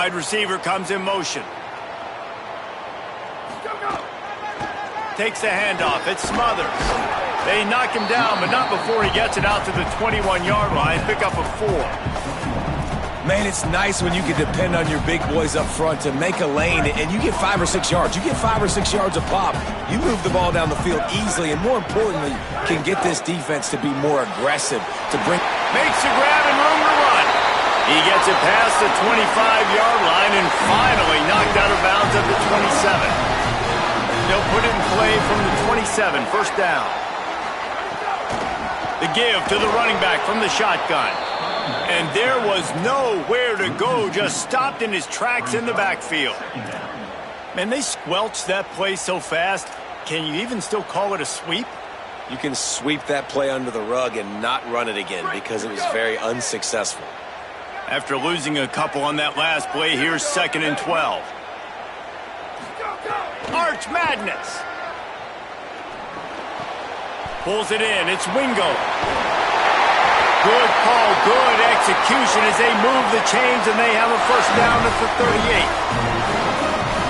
Wide receiver comes in motion. Takes the handoff. It's Smothers. They knock him down, but not before he gets it out to the 21-yard line. Pick up a 4. Man, it's nice when you can depend on your big boys up front to make a lane, and you get 5 or 6 yards. You get 5 or 6 yards a pop. You move the ball down the field easily, and more importantly, can get this defense to be more aggressive. Makes the grab and room to run. He gets it past the 25-yard line and finally knocked out of bounds at the 27. They'll put it in play from the 27, first down. The give to the running back from the shotgun. And there was nowhere to go, just stopped in his tracks in the backfield. Man, they squelched that play so fast. Can you even still call it a sweep? You can sweep that play under the rug and not run it again because it was very unsuccessful. After losing a couple on that last play, here's 2nd and 12. Arch Madness. Pulls it in. It's Wingo. Good call, good execution as they move the chains and they have a first down at the 38.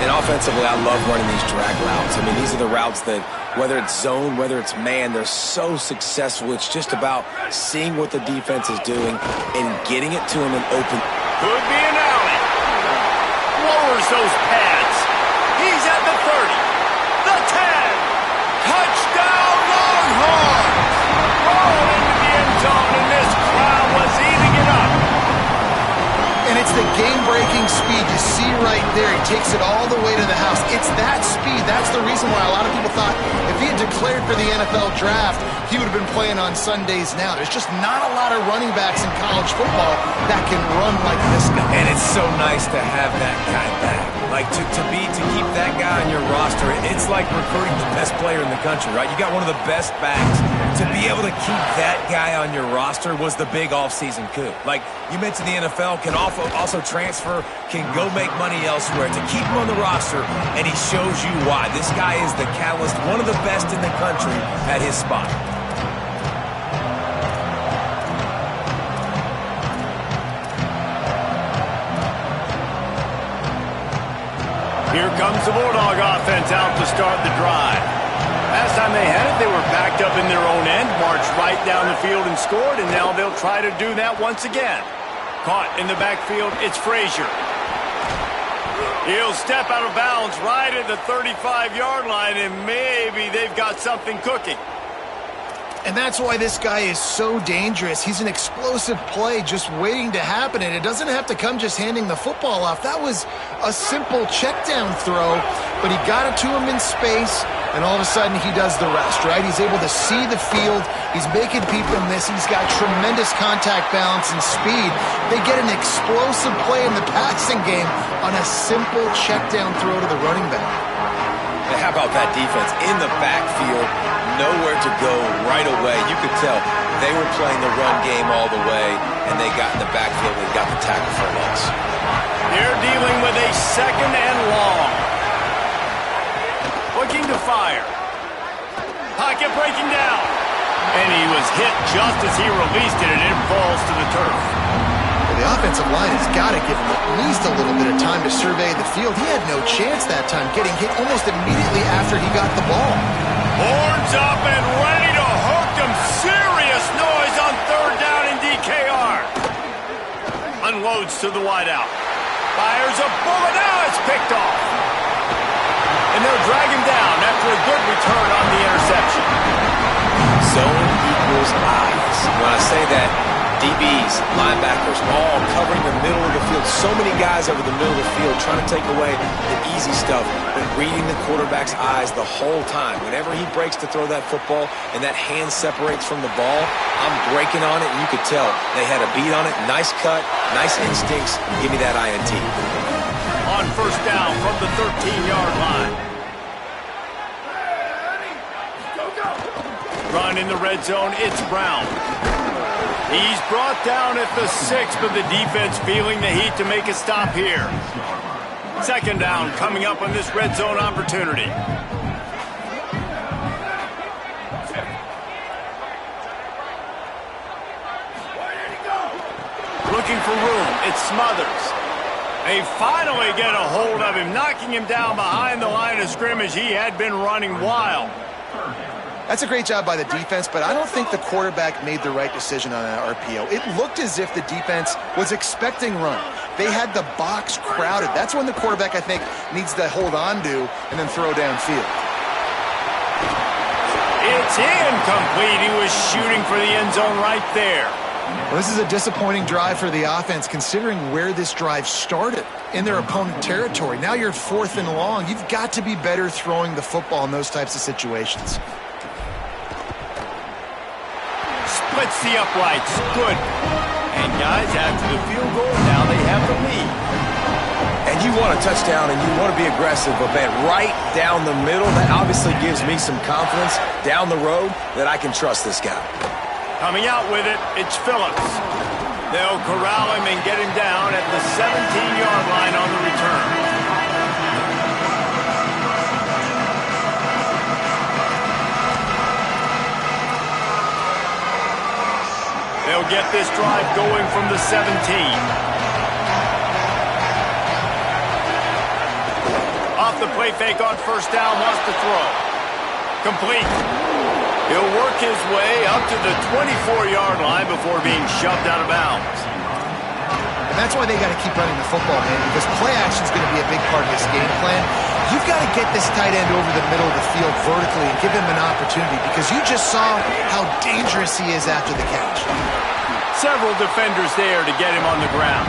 And offensively, I love running these drag routes. I mean, these are the routes that, whether it's zone, whether it's man, they're so successful. It's just about seeing what the defense is doing and getting it to them in open. Could be an alley. Lowers those pads. He's at the 30. The 10. Touchdown, Longhorns. Roll into the end zone, and this crowd was eating it up. And it's the game-breaking speed you see right there. He takes it all the way to the house. It's that speed. That's the reason why a lot of people thought if he had declared for the NFL draft, he would have been playing on Sundays now. There's just not a lot of running backs in college football that can run like this guy. And it's so nice to have that guy back. Like, to keep that guy on your roster, it's like recruiting the best player in the country, right? You got one of the best backs. To be able to keep that guy on your roster was the big offseason coup. Like, you mentioned the NFL can also transfer, can go make money elsewhere. To keep him on the roster, and he shows you why. This guy is the catalyst, one of the best in the country at his spot. Here comes the Bulldog offense out to start the drive. Last time they had it, they were backed up in their own end, marched right down the field and scored, and now they'll try to do that once again. Caught in the backfield, it's Frazier. He'll step out of bounds right at the 35-yard line, and maybe they've got something cooking. And that's why this guy is so dangerous. He's an explosive play just waiting to happen, and it doesn't have to come just handing the football off. That was a simple check-down throw, but he got it to him in space, and all of a sudden he does the rest, right? He's able to see the field. He's making people miss. He's got tremendous contact balance and speed. They get an explosive play in the passing game on a simple check-down throw to the running back. And how about that defense in the backfield? Nowhere to go right away. You could tell they were playing the run game all the way, and they got in the backfield and got the tackle for a loss. They're dealing with a 2nd and long. Looking to fire. Pocket breaking down. And he was hit just as he released it, and it falls to the turf. The offensive line has got to give him at least a little bit of time to survey the field. He had no chance that time, getting hit almost immediately after he got the ball. Horns up and ready to hook them. Serious noise on 3rd down in DKR. Unloads to the wideout. Fires a bullet. Now it's picked off. And they'll drag him down after a good return on the interception. Zone equals eyes. When I say that, DBs, linebackers, all covering the middle of the field. So many guys over the middle of the field trying to take away the easy stuff, but reading the quarterback's eyes the whole time. Whenever he breaks to throw that football and that hand separates from the ball, I'm breaking on it, and you could tell they had a beat on it. Nice cut, nice instincts. Give me that INT. On first down from the 13-yard line. Run in the red zone, it's Brown. He's brought down at the 6, but the defense feeling the heat to make a stop here. 2nd down coming up on this red zone opportunity. Looking for room, it's Smothers. They finally get a hold of him, knocking him down behind the line of scrimmage. He had been running wild. That's a great job by the defense, but I don't think the quarterback made the right decision on that RPO. It looked as if the defense was expecting run. They had the box crowded. That's when the quarterback, I think, needs to hold on to and then throw downfield. It's incomplete. He was shooting for the end zone right there. Well, this is a disappointing drive for the offense, considering where this drive started, in their opponent territory. Now you're 4th and long. You've got to be better throwing the football in those types of situations. Splits the uprights. Good. And guys, after the field goal, now they have the lead. And you want a touchdown and you want to be aggressive, but man, right down the middle, that obviously gives me some confidence down the road that I can trust this guy. Coming out with it, it's Phillips. They'll corral him and get him down at the 17-yard line on the return. They'll get this drive going from the 17. Off the play fake on first down, wants to throw. Complete. He'll work his way up to the 24-yard line before being shoved out of bounds. And that's why they got to keep running the football, man, because play action is going to be a big part of this game plan. You've got to get this tight end over the middle of the field vertically and give him an opportunity, because you just saw how dangerous he is after the catch. Several defenders there to get him on the ground.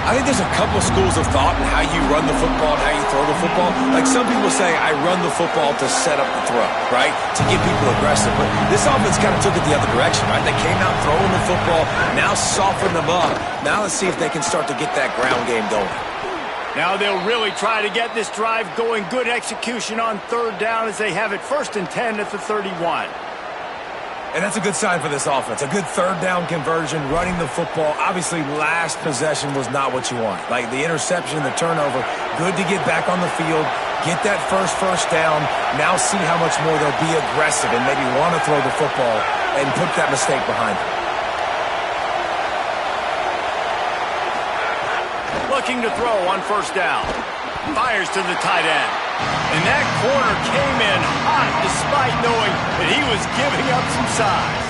I think there's a couple schools of thought in how you run the football and how you throw the football. Like some people say, I run the football to set up the throw, right? To get people aggressive. But this offense kind of took it the other direction, right? They came out throwing the football, now soften them up. Now let's see if they can start to get that ground game going. Now they'll really try to get this drive going. Good execution on 3rd down as they have it 1st and 10 at the 31. And that's a good sign for this offense. A good 3rd down conversion, running the football. Obviously, last possession was not what you want. Like the interception, the turnover. Good to get back on the field, get that first down. Now see how much more they'll be aggressive and maybe want to throw the football and put that mistake behind them. Looking to throw on 1st down. Fires to the tight end. And that corner came in hot despite knowing that he was giving up some size.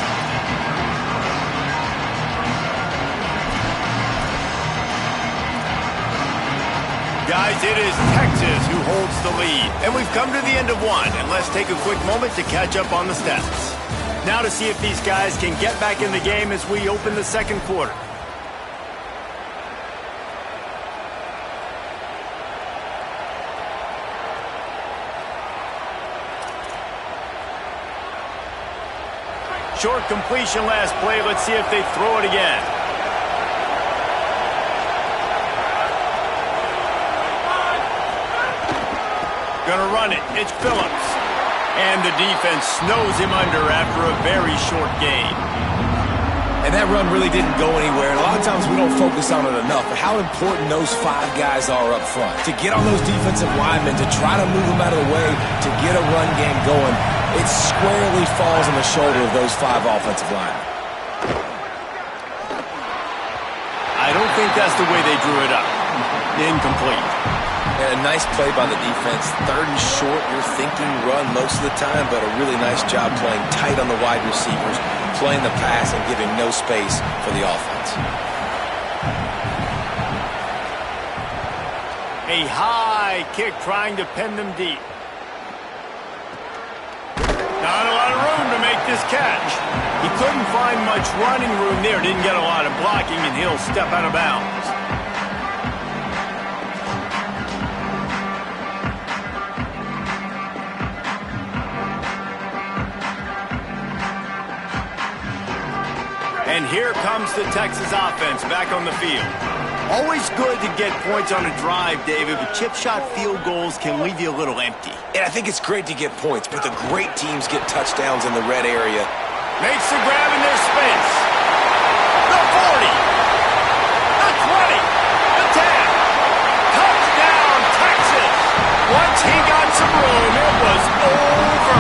Guys, it is Texas who holds the lead. And we've come to the end of one. And let's take a quick moment to catch up on the stats. Now to see if these guys can get back in the game as we open the 2nd quarter. Short completion last play. Let's see if they throw it again. Gonna run it. It's Phillips. And the defense snows him under after a very short gain. And that run really didn't go anywhere. And a lot of times we don't focus on it enough, but how important those 5 guys are up front. To get on those defensive linemen, to try to move them out of the way, to get a run game going, it squarely falls on the shoulder of those 5 offensive linemen. I don't think that's the way they drew it up. Incomplete. And a nice play by the defense. 3rd and short, you're thinking run most of the time, but a really nice job playing tight on the wide receivers, playing the pass and giving no space for the offense. A high kick trying to pin them deep. Not a lot of room to make this catch. He couldn't find much running room there. Didn't get a lot of blocking, and he'll step out of bounds. And here comes the Texas offense back on the field. Always good to get points on a drive, David, but chip shot field goals can leave you a little empty. And I think it's great to get points, but the great teams get touchdowns in the red area. Makes the grab in their space. The 40. The 20. The 10. Touchdown, Texas. Once he got some room, it was over.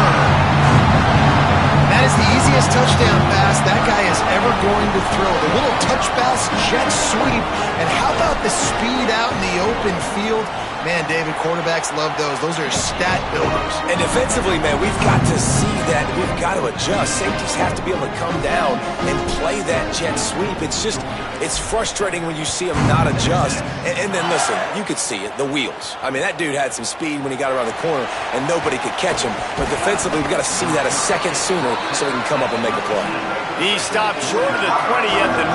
That is the easiest touchdown touchdown pass that guy is ever going to throw. The little touch pass, jet sweep, and how about the speed out in the open field? Man, David, quarterbacks love those. Those are stat builders. And defensively, man, we've got to see that. We've got to adjust. Safeties have to be able to come down and play that jet sweep. It's frustrating when you see him not adjust. And then, listen, you could see it, the wheels. I mean, that dude had some speed when he got around the corner, and nobody could catch him. But defensively, we've got to see that a second sooner so he can come up and make a play. He stopped short of the 20 at the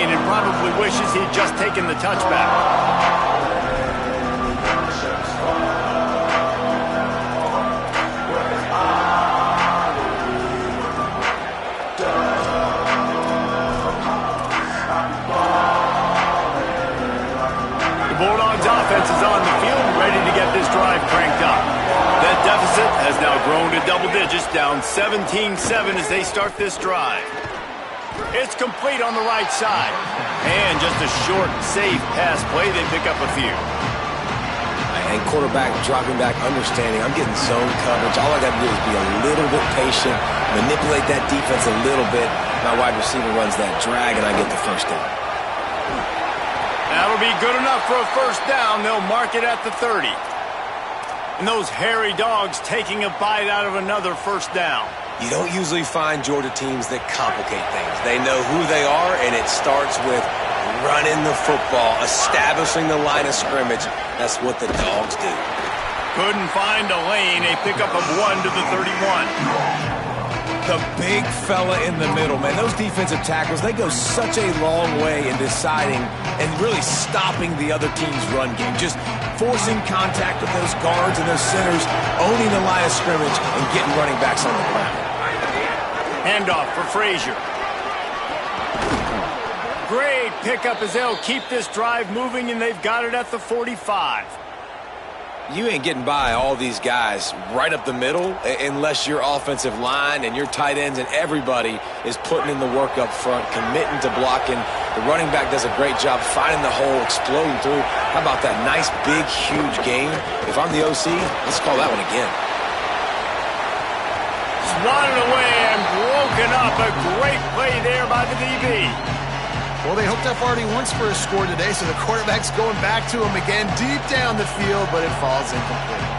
19 and probably wishes he'd just taken the touchback. Offense is on the field, ready to get this drive cranked up. That deficit has now grown to double digits, down 17-7 as they start this drive. It's complete on the right side. And just a short, safe pass play, they pick up a few. And quarterback dropping back, understanding I'm getting zone coverage. All I got to do is be a little bit patient, manipulate that defense a little bit. My wide receiver runs that drag, and I get the first down. That'll be good enough for a first down. They'll mark it at the 30. And those hairy dogs taking a bite out of another first down. You don't usually find Georgia teams that complicate things. They know who they are, and it starts with running the football, establishing the line of scrimmage. That's what the dogs do. Couldn't find a lane. A pickup of 1 to the 31. The big fella in the middle, man. Those defensive tackles, they go such a long way in deciding and really stopping the other team's run game. Just forcing contact with those guards and those centers, owning the line of scrimmage, and getting running backs on the ground. Handoff for Frazier. Great pickup as they'll keep this drive moving, and they've got it at the 45. You ain't getting by all these guys right up the middle unless your offensive line and your tight ends and everybody is putting in the work up front, committing to blocking. The running back does a great job finding the hole, exploding through. How about that nice, big, huge gain? If I'm the OC, let's call that one again. Swatted away and broken up. A great play there by the DB. Well, they hooked up already once for a score today, so the quarterback's going back to him again deep down the field, but it falls incomplete.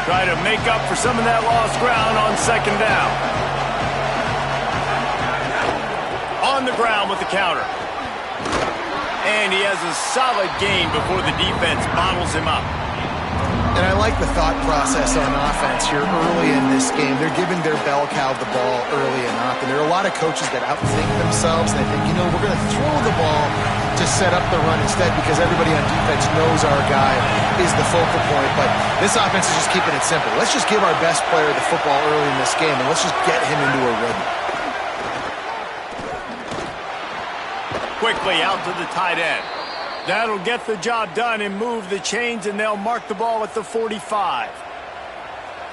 Try to make up for some of that lost ground on second down. On the ground with the counter. And he has a solid gain before the defense bottles him up. And I like the thought process on offense here early in this game. They're giving their bell cow the ball early and often. There are a lot of coaches that outthink themselves. And they think, you know, we're going to throw the ball to set up the run instead because everybody on defense knows our guy is the focal point. But this offense is just keeping it simple. Let's just give our best player the football early in this game, and let's just get him into a rhythm. Quickly out to the tight end. That'll get the job done and move the chains, and they'll mark the ball at the 45.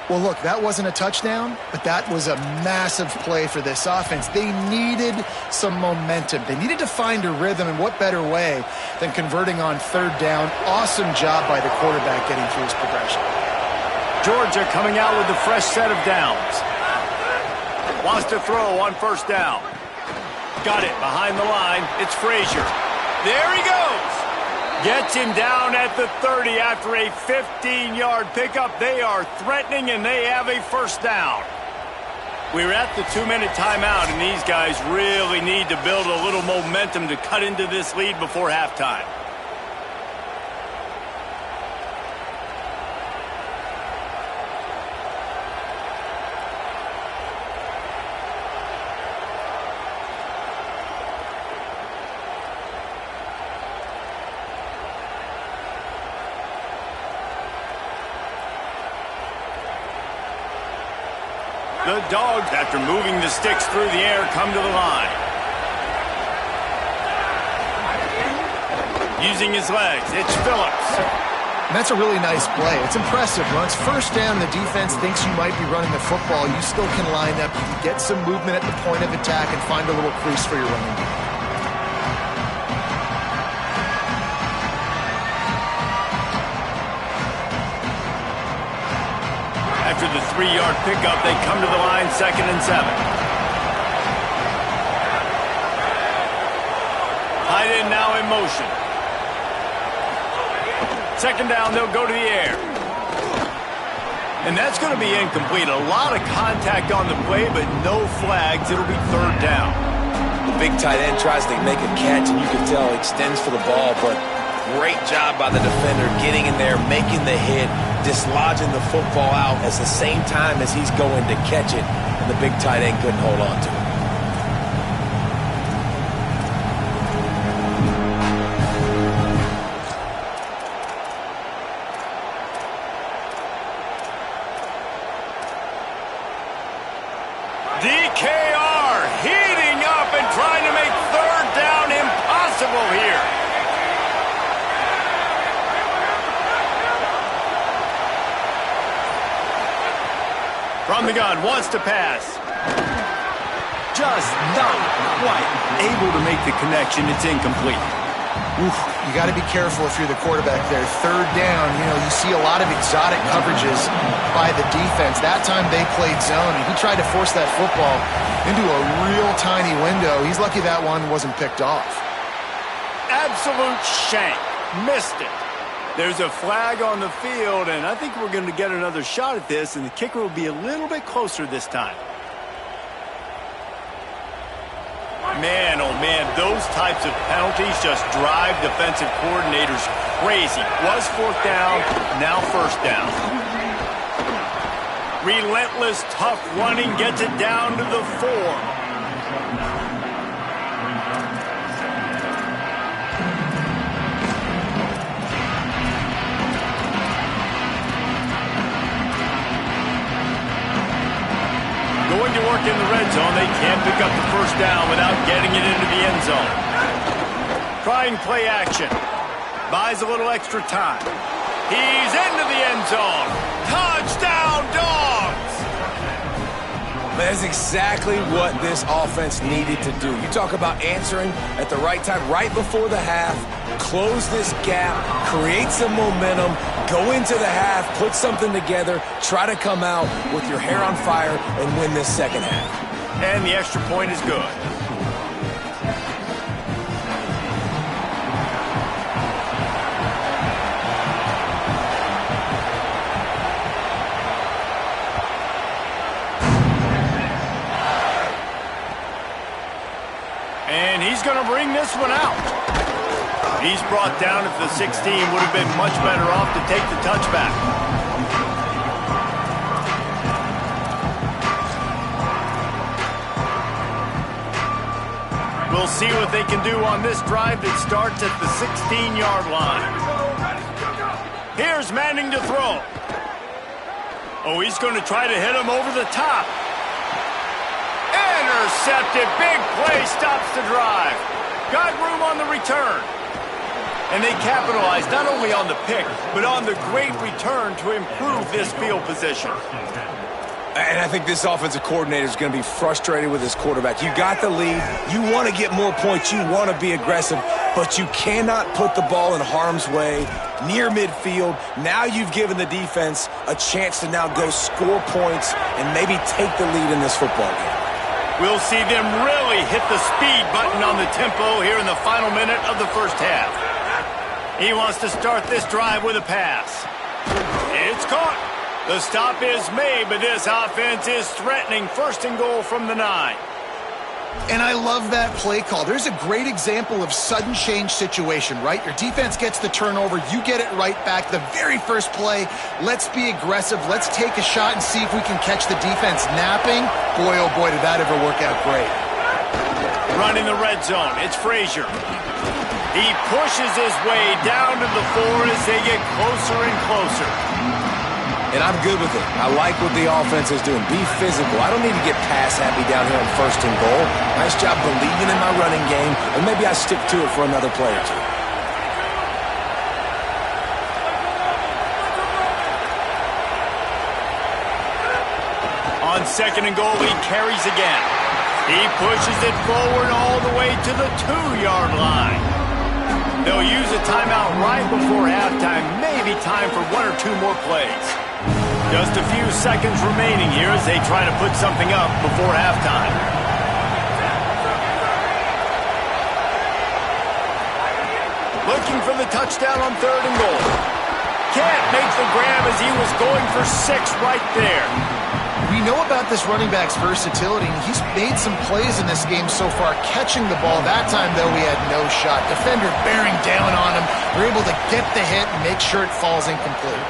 Well, look, that wasn't a touchdown, but that was a massive play for this offense. They needed some momentum. They needed to find a rhythm, and what better way than converting on third down. Awesome job by the quarterback getting through his progression. Georgia coming out with a fresh set of downs. Wants to throw on first down. Got it behind the line. It's Frazier. There he goes. Gets him down at the 30 after a 15-yard pickup. They are threatening, and they have a first down. We're at the 2-minute timeout, and these guys really need to build a little momentum to cut into this lead before halftime. The Dogs, after moving the sticks through the air, come to the line. Using his legs, it's Phillips. And that's a really nice play. It's impressive. When it's first down, the defense thinks you might be running the football. You still can line up. You can get some movement at the point of attack and find a little crease for your running back. After the 3-yard pickup, they come to the line 2nd and 7. Tight end now in motion. 2nd down, they'll go to the air. And that's going to be incomplete. A lot of contact on the play, but no flags. It'll be 3rd down. The big tight end tries to make a catch, and you can tell he extends for the ball, but great job by the defender getting in there, making the hit, dislodging the football out at the same time as he's going to catch it, and the big tight end couldn't hold on to it. DKR heating up and trying to make 3rd down impossible here. From the gun, wants to pass. Just not quite able to make the connection. It's incomplete. Oof, you got to be careful if you're the quarterback there. 3rd down, you see a lot of exotic coverages by the defense. That time they played zone, and he tried to force that football into a real tiny window. He's lucky that one wasn't picked off. Absolute shank. Missed it. There's a flag on the field, and I think we're going to get another shot at this, and the kicker will be a little bit closer this time. Man, oh man, those types of penalties just drive defensive coordinators crazy. Was 4th down, now 1st down. Relentless, tough running gets it down to the 4. Going to work in the red zone. They can't pick up the 1st down without getting it into the end zone. Trying play action. Buys a little extra time. He's into the end zone. Touchdown, Dogs! That's exactly what this offense needed to do. You talk about answering at the right time, right before the half, close this gap, create some momentum, go into the half, put something together, try to come out with your hair on fire and win this 2nd half. And the extra point is good. And he's going to bring this one out. He's brought down at the 16. Would have been much better off to take the touchback. We'll see what they can do on this drive that starts at the 16-yard line. Here's Manning to throw. Oh, he's going to try to hit him over the top. Intercepted. Big play stops the drive. Got room on the return. And they capitalized not only on the pick, but on the great return to improve this field position. And I think this offensive coordinator is going to be frustrated with his quarterback. You got the lead. You want to get more points. You want to be aggressive. But you cannot put the ball in harm's way near midfield. Now you've given the defense a chance to now go score points and maybe take the lead in this football game. We'll see them really hit the speed button on the tempo here in the final minute of the 1st half. He wants to start this drive with a pass. It's caught. The stop is made, but this offense is threatening 1st and goal from the 9. And I love that play call. There's a great example of sudden change situation, right? Your defense gets the turnover. You get it right back. The very first play, let's be aggressive. Let's take a shot and see if we can catch the defense napping. Boy, oh boy, did that ever work out great. Running the red zone. It's Frazier. He pushes his way down to the 4 as they get closer and closer. And I'm good with it. I like what the offense is doing. Be physical. I don't need to get pass happy down here on 1st and goal. Nice job believing in my running game, and maybe I stick to it for another play or two. On 2nd and goal, he carries again. He pushes it forward all the way to the 2-yard line. They'll use a timeout right before halftime. Maybe time for 1 or 2 more plays. Just a few seconds remaining here as they try to put something up before halftime. Looking for the touchdown on 3rd and goal. Can't make the grab as he was going for 6 right there. We know about this running back's versatility, and he's made some plays in this game so far, catching the ball. That time, though, he had no shot. Defender bearing down on him. They're able to get the hit and make sure it falls incomplete.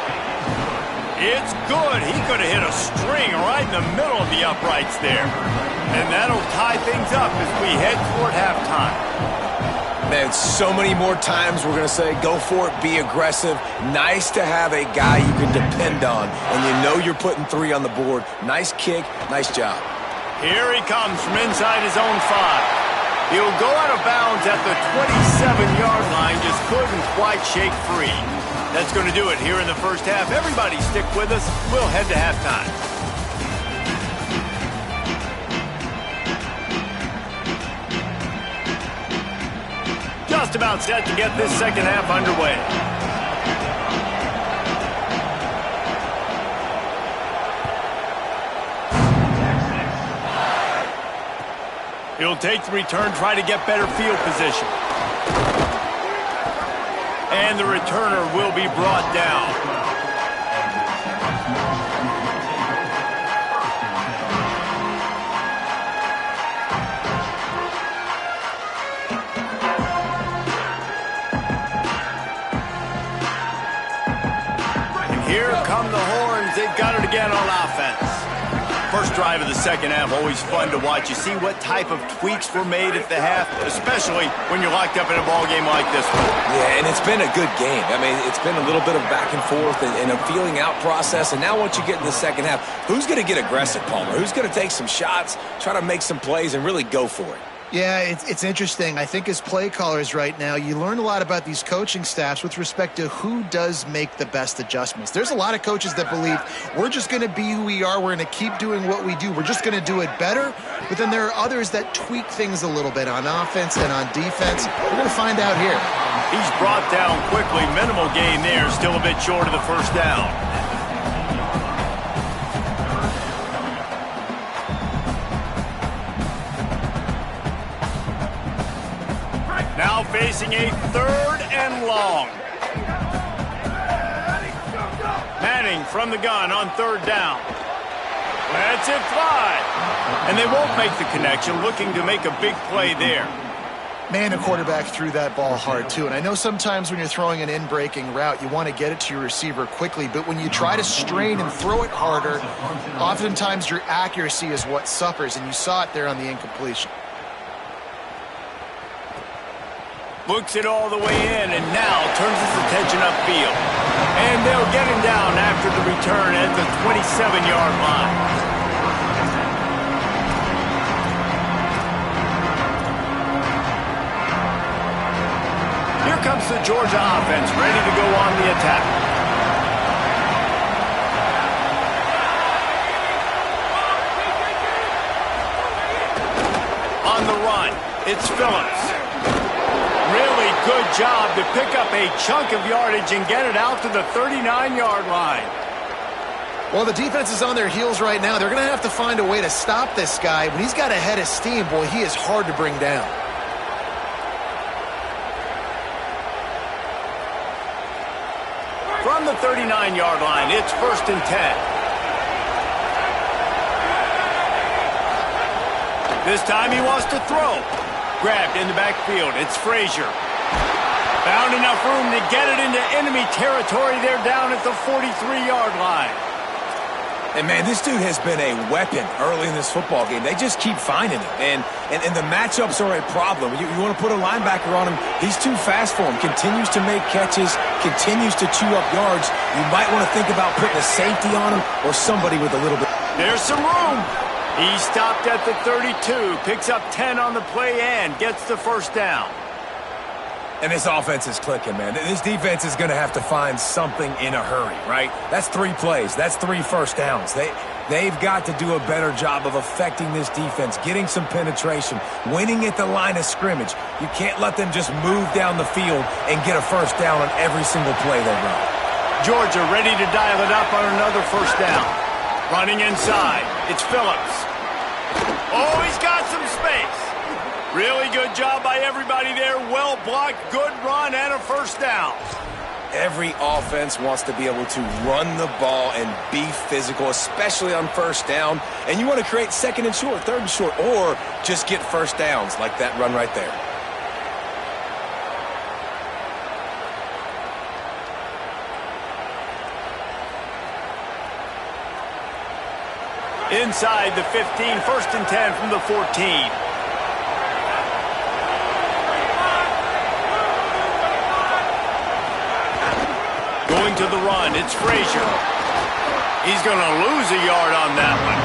It's good. He could have hit a string right in the middle of the uprights there. And that'll tie things up as we head toward halftime. Man, so many more times we're going to say, go for it, be aggressive. Nice to have a guy you can depend on, and you know you're putting 3 on the board. Nice kick, nice job. Here he comes from inside his own 5. He'll go out of bounds at the 27-yard line, just couldn't quite shake free. That's going to do it here in the first half. Everybody stick with us. We'll head to halftime. Just about set to get this second half underway. He'll take the return, try to get better field position. And the returner will be brought down. And here come the horns. They've got it again on offense. First drive of the second half, always fun to watch. You see what type of tweaks were made at the half, especially when you're locked up in a ball game like this one. Yeah, and it's been a good game. I mean, it's been a little bit of back and forth and a feeling out process. And now once you get in the second half, who's going to get aggressive, Palmer? Who's going to take some shots, try to make some plays, and really go for it? Yeah, it's interesting. I think as play callers right now, you learn a lot about these coaching staffs with respect to who does make the best adjustments. There's a lot of coaches that believe we're just going to be who we are. We're going to keep doing what we do. We're just going to do it better. But then there are others that tweak things a little bit on offense and on defense. We're going to find out here. He's brought down quickly. Minimal gain there. Still a bit short of the first down. Now facing a 3rd and long. Manning from the gun on 3rd down. Lets it fly. And they won't make the connection, looking to make a big play there. Man, the quarterback threw that ball hard, too. And I know sometimes when you're throwing an in-breaking route, you want to get it to your receiver quickly. But when you try to strain and throw it harder, oftentimes your accuracy is what suffers. And you saw it there on the incompletion. Looks it all the way in, and now turns his attention upfield. And they'll get him down after the return at the 27-yard line. Here comes the Georgia offense, ready to go on the attack. On the run, it's Phillips. Really good job to pick up a chunk of yardage and get it out to the 39-yard line. Well, the defense is on their heels right now. They're going to have to find a way to stop this guy. When he's got a head of steam, boy, he is hard to bring down. From the 39-yard line, it's 1st and 10. This time he wants to throw. Grabbed in the backfield. It's Frazier. Found enough room to get it into enemy territory. They're down at the 43-yard line. And, man, this dude has been a weapon early in this football game. They just keep finding him. And the matchups are a problem. You want to put a linebacker on him. He's too fast for him. Continues to make catches. Continues to chew up yards. You might want to think about putting a safety on him or somebody with a little bit. There's some room. He stopped at the 32, picks up 10 on the play and gets the 1st down. And this offense is clicking, man. This defense is going to have to find something in a hurry, right? That's 3 plays. That's 3 1st downs. They've got to do a better job of affecting this defense, getting some penetration, winning at the line of scrimmage. You can't let them just move down the field and get a 1st down on every single play they run. Georgia ready to dial it up on another first down. Running inside. It's Phillips. Oh, he's got some space. Really good job by everybody there. Well blocked, good run, and a first down. Every offense wants to be able to run the ball and be physical, especially on first down. And you want to create second and short, third and short, or just get first downs like that run right there. Inside the 15, first and 10 from the 14. Going to the run, it's Frazier. He's going to lose a yard on that one.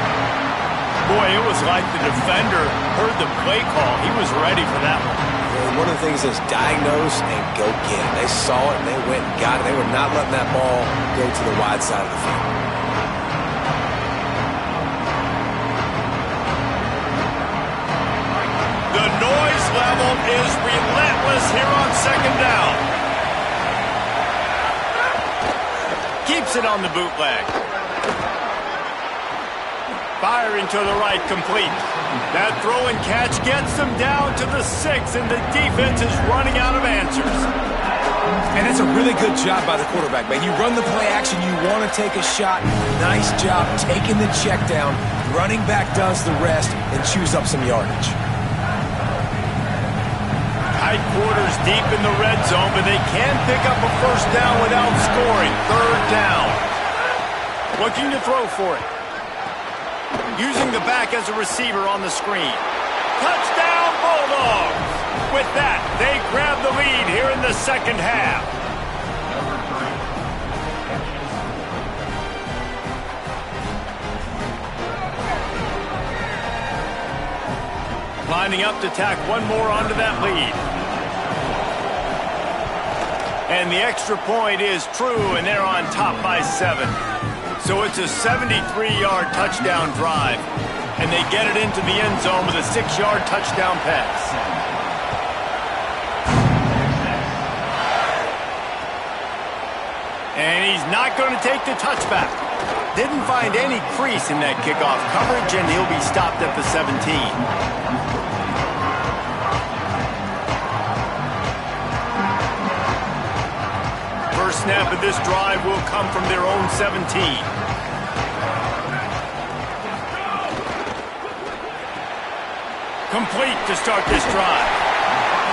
Boy, it was like the defender heard the play call. He was ready for that one. And one of the things is diagnose and go get it. They saw it and they went and got it. They were not letting that ball go to the wide side of the field. The noise level is relentless here on second down. Keeps it on the bootleg. Firing to the right, complete. That throw and catch gets them down to the 6, and the defense is running out of answers. And that's a really good job by the quarterback, man. You run the play action, you want to take a shot. Nice job taking the check down. Running back does the rest and chews up some yardage. Tight quarters deep in the red zone, but they can pick up a first down without scoring. Third down. Looking to throw for it. Using the back as a receiver on the screen. Touchdown, Bulldogs! With that, they grab the lead here in the second half. Lining up to tack one more onto that lead. And the extra point is true, and they're on top by 7. So it's a 73-yard touchdown drive, and they get it into the end zone with a 6-yard touchdown pass. And he's not going to take the touchback. Didn't find any crease in that kickoff coverage, and he'll be stopped at the 17. First snap of this drive will come from their own 17. Complete to start this drive.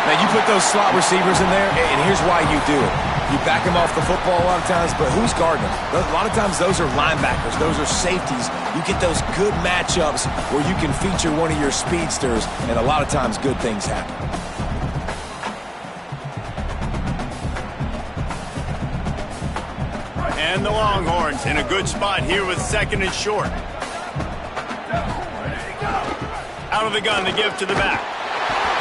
Now, you put those slot receivers in there, and here's why you do it. You back them off the football a lot of times, but who's guarding them? A lot of times those are linebackers. Those are safeties. You get those good matchups where you can feature one of your speedsters, and a lot of times good things happen. And the Longhorns in a good spot here with second and short. Out of the gun to give to the back.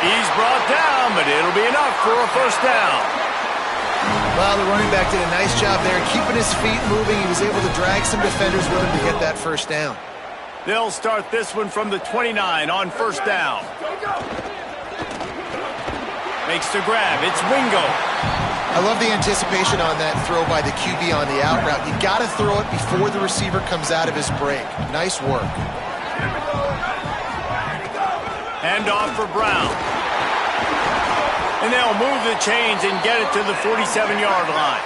He's brought down, but it'll be enough for a first down. Well, the running back did a nice job there keeping his feet moving. He was able to drag some defenders with him to get that first down. They'll start this one from the 29 on first down. Makes the grab. It's Wingo. I love the anticipation on that throw by the QB on the out route. You got to throw it before the receiver comes out of his break. Nice work. Hand off for Brown. And they'll move the chains and get it to the 47-yard line.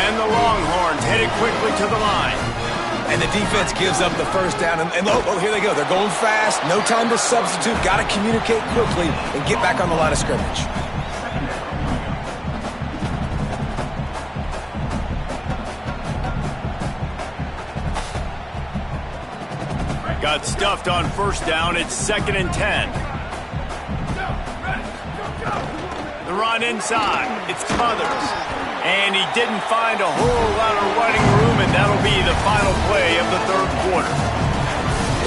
And the Longhorns headed quickly to the line. And the defense gives up the first down. And oh, here they go. They're going fast. No time to substitute. Got to communicate quickly and get back on the line of scrimmage. Got stuffed on first down. It's second and 10. The run inside. It's Cothers. And he didn't find a whole lot of running room, and that'll be the final play of the third quarter.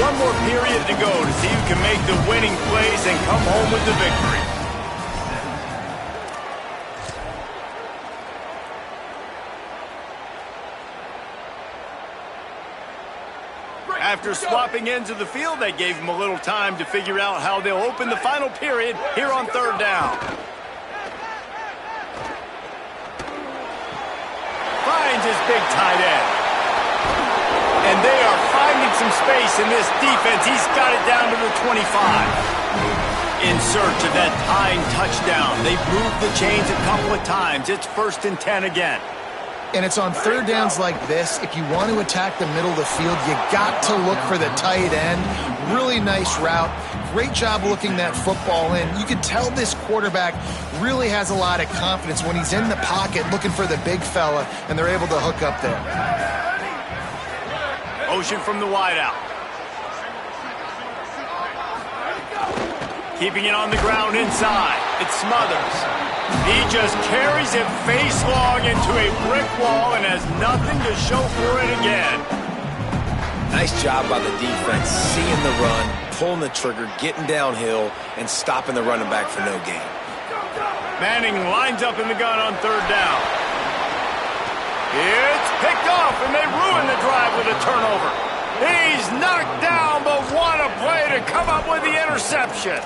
One more period to go to see who can make the winning plays and come home with the victory. After swapping ends of the field, they gave him a little time to figure out how they'll open the final period here on third down. Finds finds his big tight end. And they are finding some space in this defense. He's got it down to the 25. In search of that tying touchdown. They've moved the chains a couple of times. It's 1st and 10 again. And it's on third downs like this. If you want to attack the middle of the field, you got to look for the tight end. Really nice route. Great job looking that football in. You can tell this quarterback really has a lot of confidence when he's in the pocket looking for the big fella, and they're able to hook up there. Motion from the wideout. Keeping it on the ground inside. It's Smothers. He just carries it face long into a brick wall and has nothing to show for it again. Nice job by the defense, seeing the run, pulling the trigger, getting downhill, and stopping the running back for no gain. Manning lines up in the gun on third down. It's picked off, and they ruin the drive with a turnover. He's knocked down, but what a play to come up with the interception.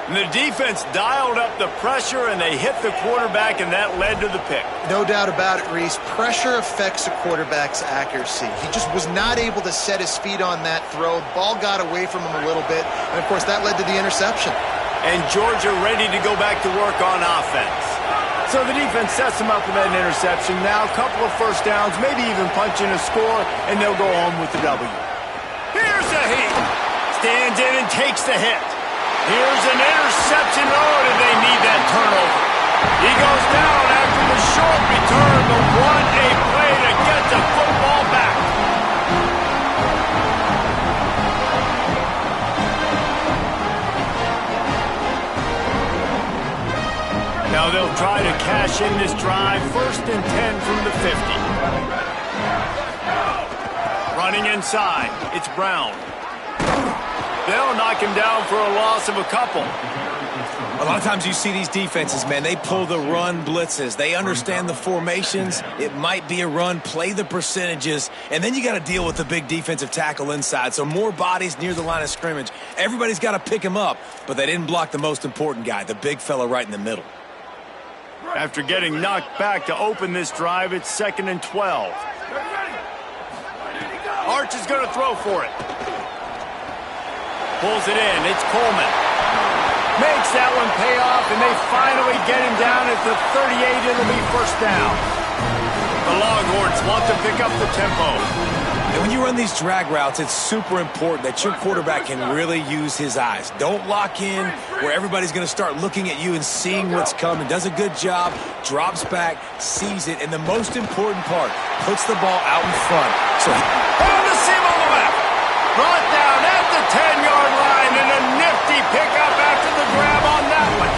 And the defense dialed up the pressure, and they hit the quarterback, and that led to the pick. No doubt about it, Reese. Pressure affects a quarterback's accuracy. He just was not able to set his feet on that throw. Ball got away from him a little bit, and, of course, that led to the interception. And Georgia ready to go back to work on offense. So the defense sets him up with that interception. Now a couple of first downs, maybe even punching a score, and they'll go home with the W. Here's a heat. Stands in and takes the hit. Here's an interception. Oh, did they need that turnover? He goes down after the short return, but what a play to get the football back. Now they'll try to cash in this drive. 1st and 10 from the 50. Running inside. It's Brown. They'll knock him down for a loss of a couple. A lot of times you see these defenses, man, they pull the run blitzes. They understand the formations. It might be a run, play the percentages, and then you got to deal with the big defensive tackle inside. So more bodies near the line of scrimmage. Everybody's got to pick him up, but they didn't block the most important guy, the big fella right in the middle. After getting knocked back to open this drive, it's 2nd and 12. Arch is going to throw for it. Pulls it in. It's Coleman. Makes that one pay off, and they finally get him down at the 38. It'll be 1st down. The Longhorns want to pick up the tempo. And when you run these drag routes, it's super important that your quarterback can really use his eyes. Don't lock in where everybody's going to start looking at you and seeing what's coming. Does a good job, drops back, sees it, and the most important part, puts the ball out in front. So on the seam on the left. Brought down at the 10-yard line, and a nifty pickup after the grab on that one.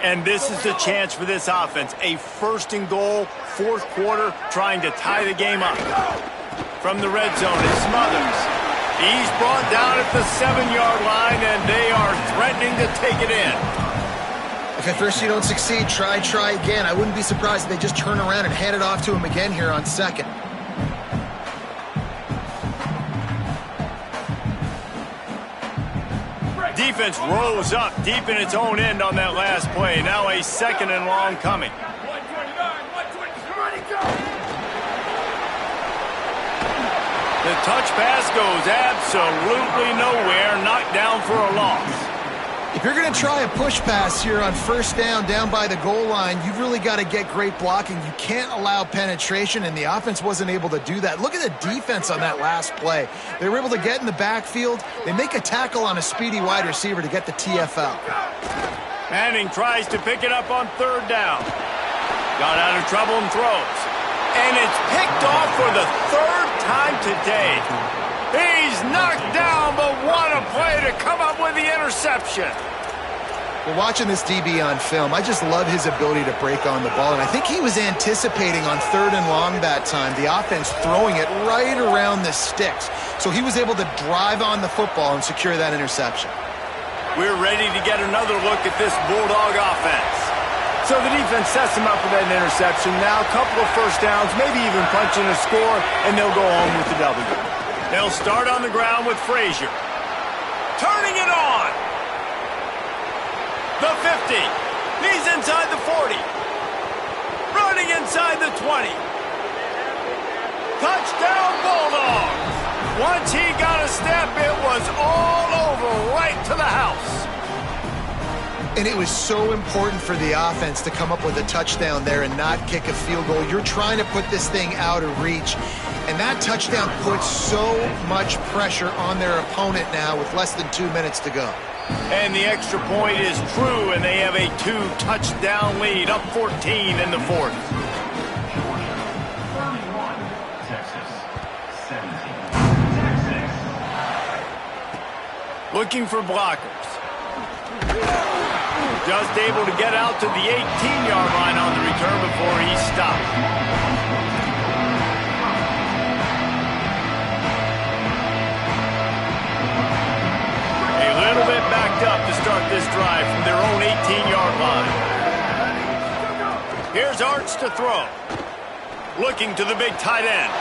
And this is the chance for this offense. A 1st and goal, 4th quarter, trying to tie the game up. From the red zone, it's Smothers. He's brought down at the 7-yard line, and they are threatening to take it in. If at first you don't succeed, try again. I wouldn't be surprised if they just turn around and hand it off to him again here on 2nd. Defense rose up deep in its own end on that last play. Now a 2nd and long coming. The touch pass goes absolutely nowhere. Knocked down for a loss. If you're going to try a push pass here on 1st down by the goal line, you've really got to get great blocking. You can't allow penetration, and the offense wasn't able to do that. Look at the defense on that last play. They were able to get in the backfield. They make a tackle on a speedy wide receiver to get the TFL. Manning tries to pick it up on 3rd down. Got out of trouble and throws. And it's picked off for the 3rd time today. He's knocked down, but what a play to come up with the interception. Well, watching this DB on film, I just love his ability to break on the ball, and I think he was anticipating on 3rd and long that time, the offense throwing it right around the sticks. So he was able to drive on the football and secure that interception. We're ready to get another look at this Bulldog offense. So the defense sets him up with that interception. Now a couple of first downs, maybe even punching a score, and they'll go home with the W. They'll start on the ground with Frazier. Turning it on. The 50. He's inside the 40. Running inside the 20. Touchdown Bulldogs. Once he got a step, it was all over right to the house. And it was so important for the offense to come up with a touchdown there and not kick a field goal. You're trying to put this thing out of reach. And that touchdown puts so much pressure on their opponent now with less than 2 minutes to go. And the extra point is true, and they have a 2-touchdown lead, up 14 in the fourth. Looking for blockers. Just able to get out to the 18-yard line on the return before he stopped. A little bit backed up to start this drive from their own 18-yard line. Here's Arts to throw. Looking to the big tight end.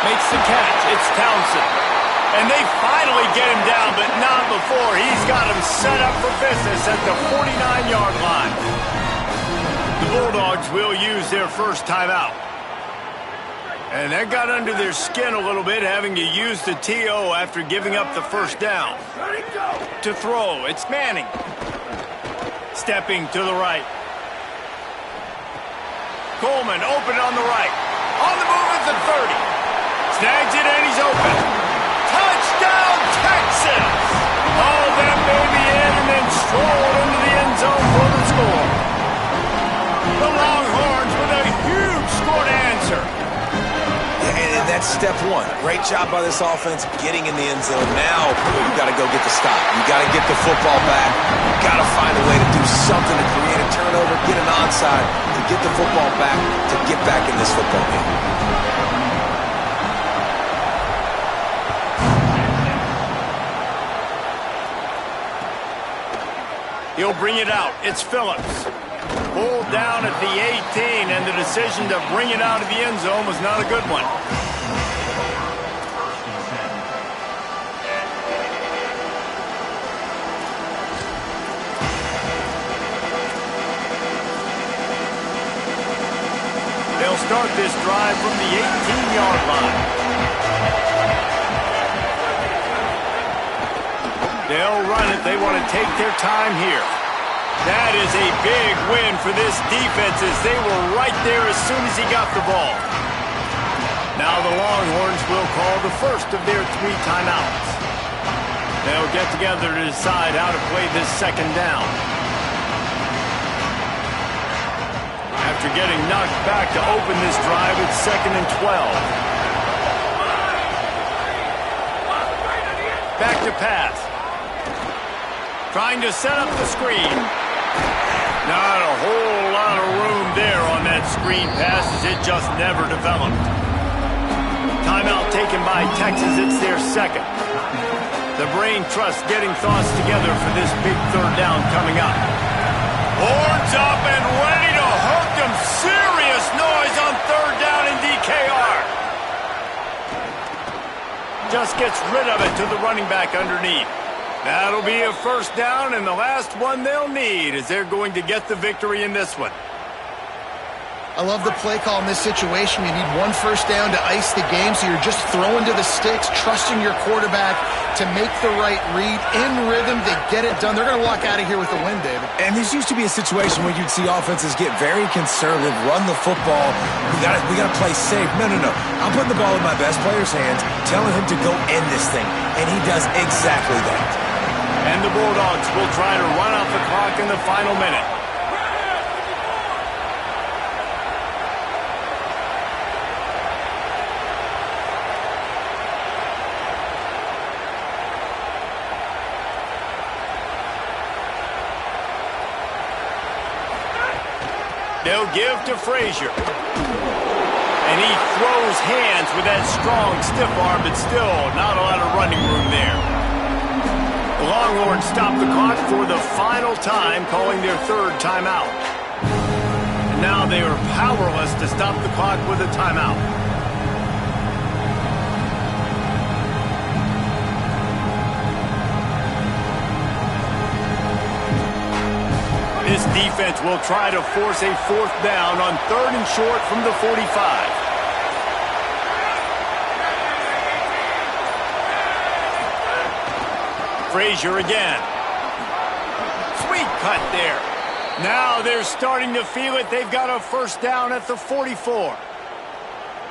Makes the catch. It's Townsend. And they finally get him down, but not before. He's got him set up for business at the 49-yard line. The Bulldogs will use their first timeout. And that got under their skin a little bit, having to use the TO after giving up the first down. To throw, it's Manning. Stepping to the right. Coleman open on the right. On the move at the 30. Snags it and he's open. Touchdown, Texas! Hauled that baby in and then strolled into the end zone for the score. The Longhorns with a huge score to answer. And that's step one. Great job by this offense getting in the end zone. Now, you got to go get the stop. You got to get the football back. You got to find a way to do something to create a turnover, get an onside, to get the football back, to get back in this football game. He'll bring it out. It's Phillips. Pulled down at the 18, and the decision to bring it out of the end zone was not a good one. They'll start this drive from the 18-yard line. They'll run it. They want to take their time here. That is a big win for this defense as they were right there as soon as he got the ball. Now the Longhorns will call the first of their 3 timeouts. They'll get together to decide how to play this second down. After getting knocked back to open this drive, it's 2nd and 12. Back to pass. Trying to set up the screen. Not a whole lot of room there on that screen pass as it just never developed. Timeout taken by Texas. It's their second. The brain trust getting thoughts together for this big third down coming up. Horns up and ready to hook them. Serious noise on third down in DKR. Just gets rid of it to the running back underneath. That'll be a first down and the last one they'll need as they're going to get the victory in this one. I love the play call in this situation. You need 1 first down to ice the game, so you're just throwing to the sticks, trusting your quarterback to make the right read. In rhythm, they get it done. They're going to walk out of here with a win, David. And this used to be a situation where you'd see offenses get very conservative, run the football. We got to play safe. No. I'm putting the ball in my best player's hands, telling him to go end this thing, and he does exactly that. And the Bulldogs will try to run out the clock in the final minute. They'll give to Frazier. And he throws hands with that strong, stiff arm, but still not a lot of running room there. The Longhorns stop the clock for the final time, calling their 3rd timeout. And now they are powerless to stop the clock with a timeout. This defense will try to force a fourth down on 3rd and short from the 45. Frazier again. Sweet cut there. Now they're starting to feel it. They've got a first down at the 44.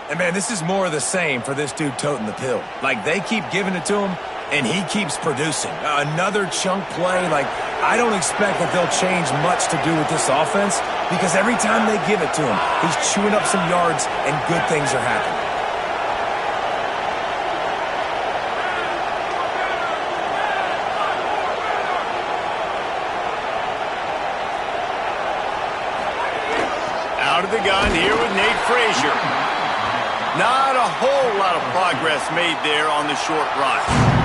And, man, this is more of the same for this dude toting the pill. Like, they keep giving it to him, and he keeps producing. Another chunk play. Like, I don't expect that they'll change much to do with this offense because every time they give it to him, he's chewing up some yards, and good things are happening. Out of the gun here with Nate Frazier. Not a whole lot of progress made there on the short run.